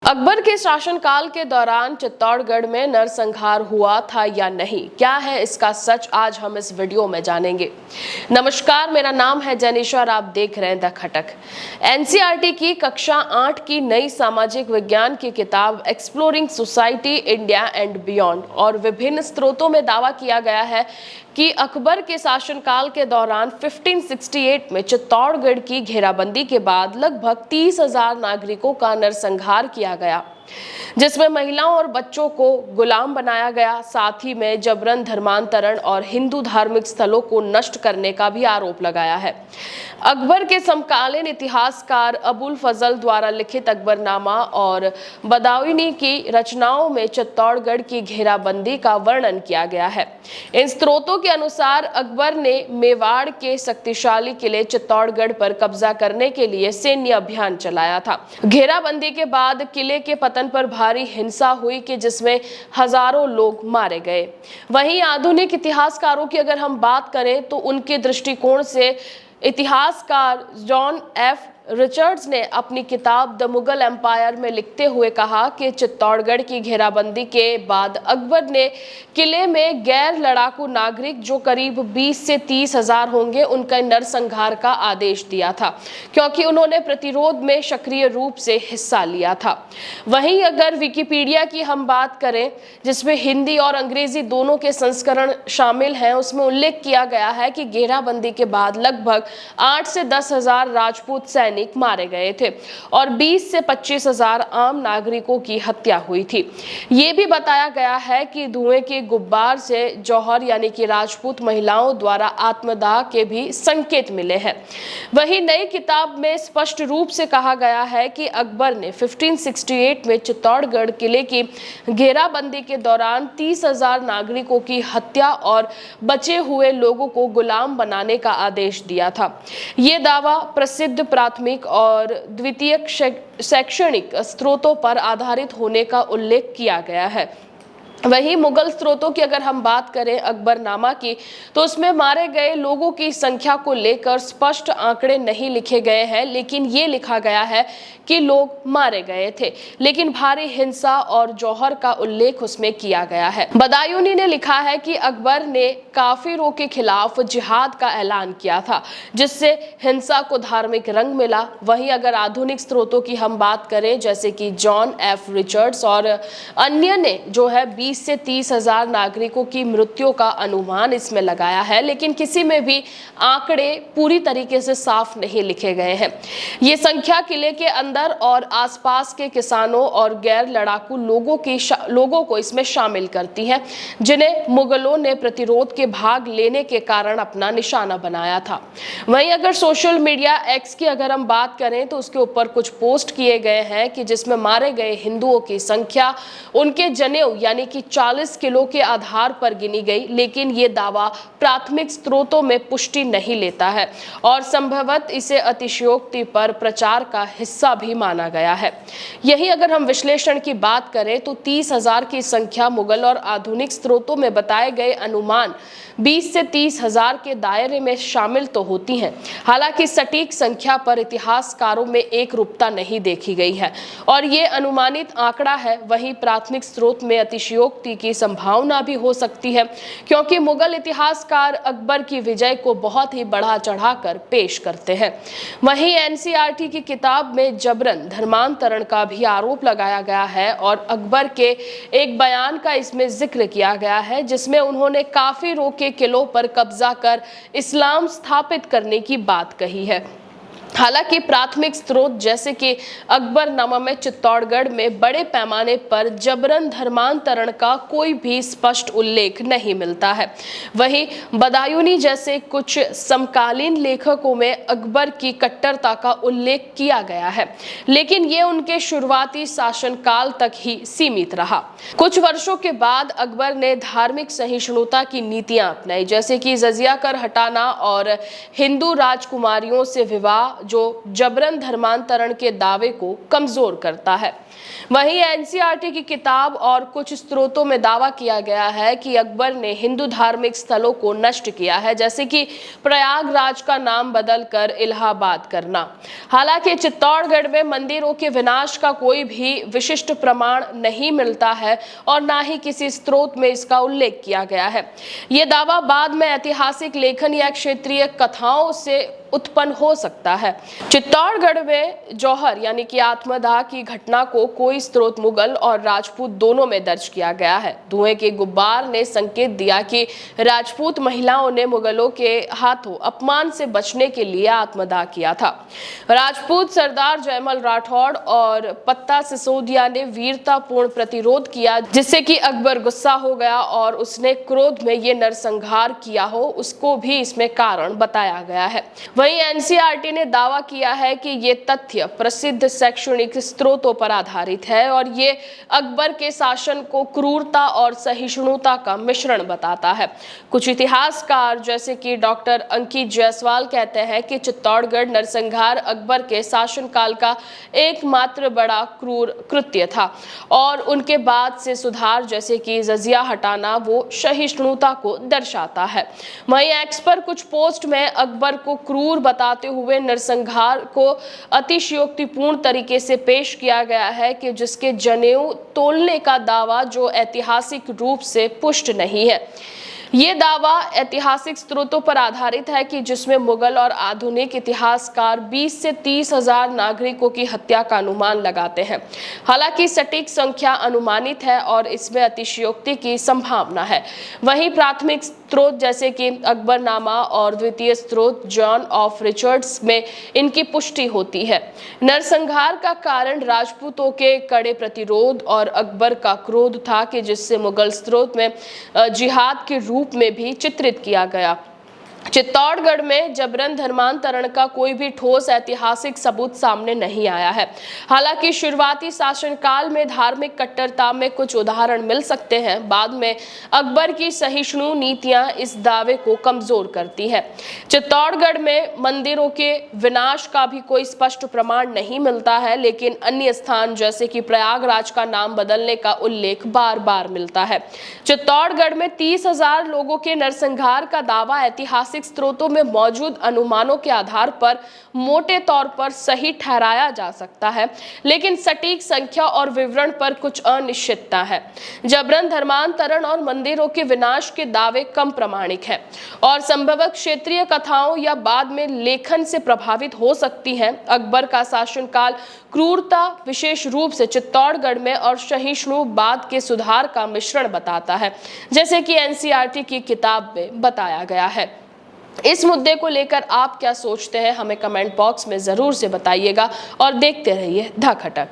अकबर के शासनकाल के दौरान चित्तौड़गढ़ में नरसंहार हुआ था या नहीं, क्या है इसका सच, आज हम इस वीडियो में जानेंगे। नमस्कार, मेरा नाम है जनीशा और आप देख रहे हैं द खटक। एनसीईआरटी की कक्षा 8 की नई सामाजिक विज्ञान की किताब exploring society India and beyond और विभिन्न स्रोतों में दावा किया गया है कि अकबर के शासनकाल के दौरान 1568 में चित्तौड़गढ़ की घेराबंदी के बाद लगभग 30,000 नागरिकों का नरसंहार किया गया, जिसमें महिलाओं और बच्चों को गुलाम बनाया गया। साथ ही में जबरन धर्मांतरण और हिंदू धार्मिक स्थलों को नष्ट करने का भी आरोप लगाया है। अकबर के समकालीन इतिहासकार अबुल फजल द्वारा लिखित अकबरनामा और बदायूनी की रचनाओं में चित्तौड़गढ़ की घेराबंदी का वर्णन किया गया है। इन स्रोतों के अनुसार अकबर ने मेवाड़ के शक्तिशाली किले चित्तौड़गढ़ पर कब्जा करने के लिए सैन्य अभियान चलाया था। घेराबंदी के बाद किले के पतन पर भारी हिंसा हुई कि जिसमें हजारों लोग मारे गए। वहीं आधुनिक इतिहासकारों की अगर हम बात करें तो उनके दृष्टिकोण से इतिहासकार जॉन एफ रिचर्ड्स ने अपनी किताब द मुगल एम्पायर में लिखते हुए कहा कि चित्तौड़गढ़ की घेराबंदी के बाद अकबर ने किले में गैर लड़ाकू नागरिक जो करीब 20 से 30,000 होंगे उनका नरसंहार का आदेश दिया था, क्योंकि उन्होंने प्रतिरोध में सक्रिय रूप से हिस्सा लिया था। वहीं अगर विकिपीडिया की हम बात करें, जिसमें हिंदी और अंग्रेजी दोनों के संस्करण शामिल हैं, उसमें उल्लेख किया गया है कि घेराबंदी के बाद लगभग 8 से 10,000 राजपूत सैनिक मारे गए थे और 20 से 25,000 आम नागरिकों की हत्या हुई थी। ये भी बताया गया है कि धुएं के गुब्बार से जौहर यानी कि राजपूत महिलाओं द्वारा आत्मदाह के भी संकेत मिले हैं। वहीं नई किताब में स्पष्ट रूप से कहा गया है कि अकबर ने 1568 में चित्तौड़गढ़ किले की घेराबंदी के दौरान 30,000 नागरिकों की हत्या और बचे हुए लोगों को गुलाम बनाने का आदेश दिया था। ये दावा प्रसिद्ध प्राथमिक और द्वितीयक शैक्षणिक स्रोतों पर आधारित होने का उल्लेख किया गया है। वहीं मुगल स्रोतों की अगर हम बात करें अकबरनामा की, तो उसमें मारे गए लोगों की संख्या को लेकर स्पष्ट आंकड़े नहीं लिखे गए हैं, लेकिन ये लिखा गया है कि लोग मारे गए थे, लेकिन भारी हिंसा और जौहर का उल्लेख उसमें किया गया है। बदायूनी ने लिखा है कि अकबर ने काफिरों के खिलाफ जिहाद का ऐलान किया था, जिससे हिंसा को धार्मिक रंग मिला। वहीं अगर आधुनिक स्रोतों की हम बात करें, जैसे कि जॉन एफ रिचर्ड्स और अन्य ने जो है 20 से 30,000 नागरिकों की मृत्यु का अनुमान इसमें लगाया है, लेकिन किसी में भी आंकड़े पूरी तरीके से साफ नहीं लिखे गए हैं। ये संख्या किले के अंदर और आसपास के किसानों और गैर लड़ाकू लोगों को इसमें शामिल करती है, जिन्हें मुगलों ने प्रतिरोध के भाग लेने के कारण अपना निशाना बनाया था। वहीं अगर सोशल मीडिया एक्स की अगर हम बात करें, तो उसके ऊपर कुछ पोस्ट किए गए हैं कि जिसमें मारे गए हिंदुओं की संख्या उनके जनेऊ यानी कि 40 किलो के आधार पर गिनी गई, लेकिन ये दावा प्राथमिक स्रोतों में पुष्टि नहीं लेता है और संभवतः इसे अतिशयोक्ति पर प्रचार का हिस्सा भी माना गया है। यही अगर हम विश्लेषण की बात करें, तो 30,000 की संख्या मुगल और आधुनिक स्रोतों में बताए गए अनुमान 20 से 30,000 के दायरे में शामिल तो होती हैं, हालांकि सटीक संख्या पर इतिहासकारों में एक रूपता नहीं देखी गई है और ये अनुमानित आंकड़ा है। वहीं प्राथमिक स्रोत में अतिशयोक्ति की संभावना भी हो सकती है, क्योंकि मुगल इतिहासकार अकबर की विजय को बहुत ही बढ़ा चढ़ाकर पेश करते हैं। वहीं एनसीईआरटी की किताब में जबरन धर्मांतरण का भी आरोप लगाया गया है और अकबर के एक बयान का इसमें जिक्र किया गया है, जिसमें उन्होंने काफिरों के किलों पर कब्जा कर इस्लाम स्थापित करने की बात कही है। हालांकि प्राथमिक स्रोत जैसे कि अकबरनामा में चित्तौड़गढ़ में बड़े पैमाने पर जबरन धर्मांतरण का कोई भी स्पष्ट उल्लेख नहीं मिलता है। वहीं बदायूनी जैसे कुछ समकालीन लेखकों में अकबर की कट्टरता का उल्लेख किया गया है, लेकिन ये उनके शुरुआती शासनकाल तक ही सीमित रहा। कुछ वर्षों के बाद अकबर ने धार्मिक सहिष्णुता की नीतियां अपनाई, जैसे कि जजिया कर हटाना और हिंदू राजकुमारियों से विवाह, जो जबरन धर्मांतरण के दावे को कमजोर करता है। वहीं एनसीईआरटी की किताब और कुछ स्रोतों में दावा किया गया है कि अकबर ने हिंदू धार्मिक स्थलों को नष्ट किया है, जैसे कि प्रयागराज का नाम बदलकर इलाहाबाद करना। हालांकि चित्तौड़गढ़ में मंदिरों के विनाश का कोई भी विशिष्ट प्रमाण नहीं मिलता है और ना ही किसी स्रोत में इसका उल्लेख किया गया है। यह दावा बाद में ऐतिहासिक लेखन या क्षेत्रीय कथाओं से उत्पन्न हो सकता है। चित्तौड़गढ़ में जौहर यानी कि आत्मदाह की घटना को कोई स्रोत मुगल और राजपूत दोनों में दर्ज किया गया है। धुएं के गुब्बार ने संकेत दिया कि राजपूत महिलाओं ने मुगलों के हाथों अपमान से बचने के लिए आत्मदाह किया था। राजपूत सरदार जयमल राठौड़ और पत्ता सिसोदिया ने वीरतापूर्ण प्रतिरोध किया, जिससे कि अकबर गुस्सा हो गया और उसने क्रोध में ये नरसंहार किया हो, उसको भी इसमें कारण बताया गया है। वहीं एनसीईआरटी ने दावा किया है कि ये तथ्य प्रसिद्ध शैक्षणिक स्रोतों पर आधारित है और ये अकबर के शासन को क्रूरता और सहिष्णुता का मिश्रण बताता है। कुछ इतिहासकार जैसे कि डॉक्टर अंकित जायसवाल कहते हैं कि चित्तौड़गढ़ नरसंहार अकबर के शासनकाल का एकमात्र बड़ा क्रूर कृत्य था और उनके बाद से सुधार जैसे कि जजिया हटाना वो सहिष्णुता को दर्शाता है। वहीं एक्स पर कुछ पोस्ट में अकबर को क्रूर बताते हुए नरसंहार को अतिशयोक्तिपूर्ण तरीके से पेश किया गया है कि जिसके जनेऊ तोलने का दावा जो ऐतिहासिक रूप से पुष्ट नहीं है। ये दावा ऐतिहासिक स्रोतों पर आधारित है कि जिसमें मुगल और आधुनिक इतिहासकार 20 से 30 हजार नागरिकों की हत्या का अनुमान लगाते हैं। हालांकि सटीक संख्या अनुमानित है और इसमें अतिशयोक्ति की संभावना है। वहीं प्राथमिक स्रोत जैसे कि अकबरनामा और द्वितीय स्रोत जॉन ऑफ रिचर्ड्स में इनकी पुष्टि होती है। नरसंहार का कारण राजपूतों के कड़े प्रतिरोध और अकबर का क्रोध था कि जिससे मुगल स्रोत में जिहाद के रूप में भी चित्रित किया गया। चित्तौड़गढ़ में जबरन धर्मांतरण का कोई भी ठोस ऐतिहासिक सबूत सामने नहीं आया है। हालांकि शुरुआती शासनकाल में धार्मिक कट्टरता में कुछ उदाहरण मिल सकते हैं। बाद में अकबर की सहिष्णु नीतियां इस दावे को कमजोर करती है। चित्तौड़गढ़ में मंदिरों के विनाश का भी कोई स्पष्ट प्रमाण नहीं मिलता है, लेकिन अन्य स्थान जैसे कि प्रयागराज का नाम बदलने का उल्लेख बार बार मिलता है। चित्तौड़गढ़ में 30,000 लोगों के नरसंहार का दावा ऐतिहासिक स्रोतों में मौजूद अनुमानों के आधार पर मोटे तौर पर सही ठहराया जा सकता है, लेकिन सटीक संख्या और विवरण पर कुछ अनिश्चितता है। जबरन धर्मांतरण और मंदिरों के विनाश के दावे कम प्रमाणिक हैं और संभवतः क्षेत्रीय कथाओं या बाद में लेखन से प्रभावित हो सकती हैं। अकबर का शासनकाल क्रूरता विशेष रूप से चित्तौड़गढ़ में और सहिष्णुवाद के सुधार का मिश्रण बताता है, जैसे कि एनसीईआरटी की किताब में बताया गया है। इस मुद्दे को लेकर आप क्या सोचते हैं, हमें कमेंट बॉक्स में जरूर से बताइएगा और देखते रहिए द खटक।